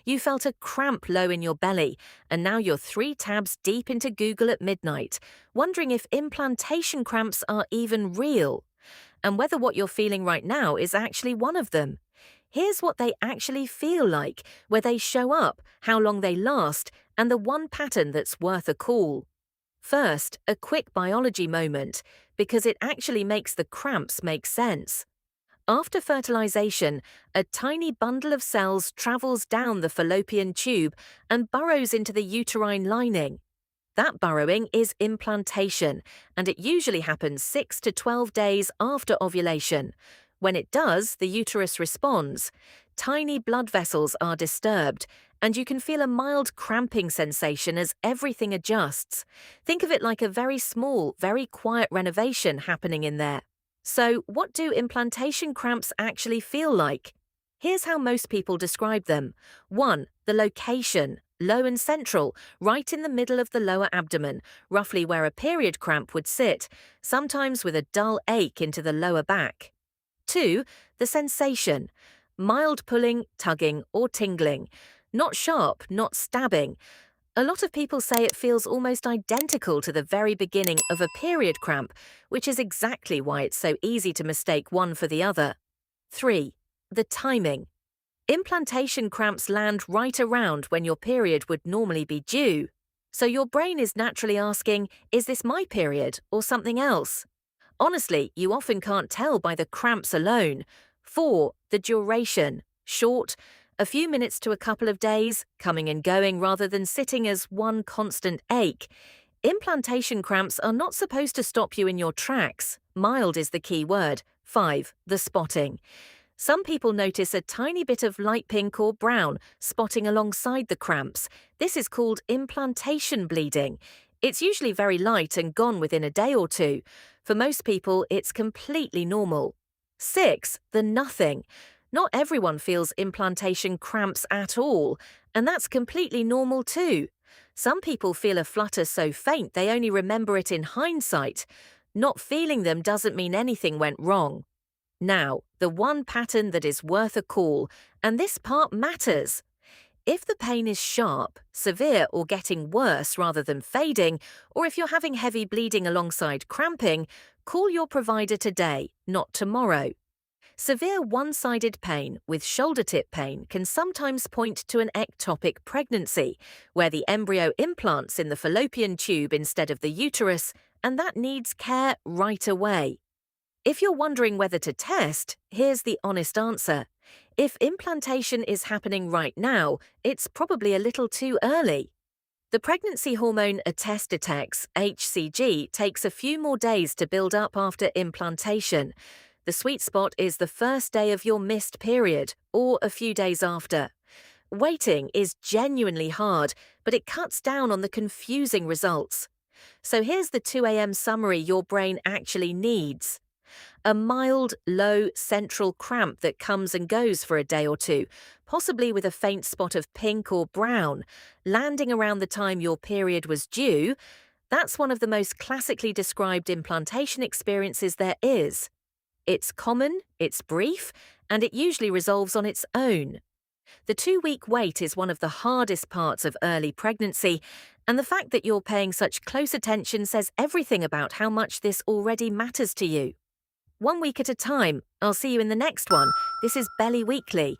You felt a cramp low in your belly, and now you're 3 tabs deep into Google at midnight, wondering if implantation cramps are even real, and whether what you're feeling right now is actually one of them. Here's what they actually feel like, where they show up, how long they last, and the one pattern that's worth a call. First, a quick biology moment, because it actually makes the cramps make sense. After fertilization, a tiny bundle of cells travels down the fallopian tube and burrows into the uterine lining. That burrowing is implantation, and it usually happens 6 to 12 days after ovulation. When it does, the uterus responds. Tiny blood vessels are disturbed, and you can feel a mild cramping sensation as everything adjusts. Think of it like a very small, very quiet renovation happening in there. So, what do implantation cramps actually feel like? Here's how most people describe them. 1. The location. Low and central, right in the middle of the lower abdomen, roughly where a period cramp would sit, sometimes with a dull ache into the lower back. 2. The sensation. Mild pulling, tugging, or tingling. Not sharp, not stabbing. A lot of people say it feels almost identical to the very beginning of a period cramp, which is exactly why it's so easy to mistake one for the other. 3. The timing. Implantation cramps land right around when your period would normally be due. So your brain is naturally asking, is this my period or something else? Honestly, you often can't tell by the cramps alone. 4. The duration. Short, a few minutes to a couple of days, coming and going rather than sitting as one constant ache. Implantation cramps are not supposed to stop you in your tracks. Mild is the key word. 5. The spotting. Some people notice a tiny bit of light pink or brown spotting alongside the cramps. This is called implantation bleeding. It's usually very light and gone within a day or two. For most people, it's completely normal. 6. The nothing. Not everyone feels implantation cramps at all, and that's completely normal too. Some people feel a flutter so faint they only remember it in hindsight. Not feeling them doesn't mean anything went wrong. Now, the one pattern that is worth a call, and this part matters. If the pain is sharp, severe, or getting worse rather than fading, or if you're having heavy bleeding alongside cramping, call your provider today, not tomorrow. Severe one-sided pain with shoulder tip pain can sometimes point to an ectopic pregnancy, where the embryo implants in the fallopian tube instead of the uterus, and that needs care right away. If you're wondering whether to test, here's the honest answer. If implantation is happening right now, it's probably a little too early. The pregnancy hormone a test detects, HCG, takes a few more days to build up after implantation. The sweet spot is the first day of your missed period, or a few days after. Waiting is genuinely hard, but it cuts down on the confusing results. So here's the 2 a.m. summary your brain actually needs. A mild, low, central cramp that comes and goes for a day or two, possibly with a faint spot of pink or brown, landing around the time your period was due. That's one of the most classically described implantation experiences there is. It's common, it's brief, and it usually resolves on its own. The 2-week wait is one of the hardest parts of early pregnancy, and the fact that you're paying such close attention says everything about how much this already matters to you. 1 week at a time. I'll see you in the next one. This is Belly Weekly.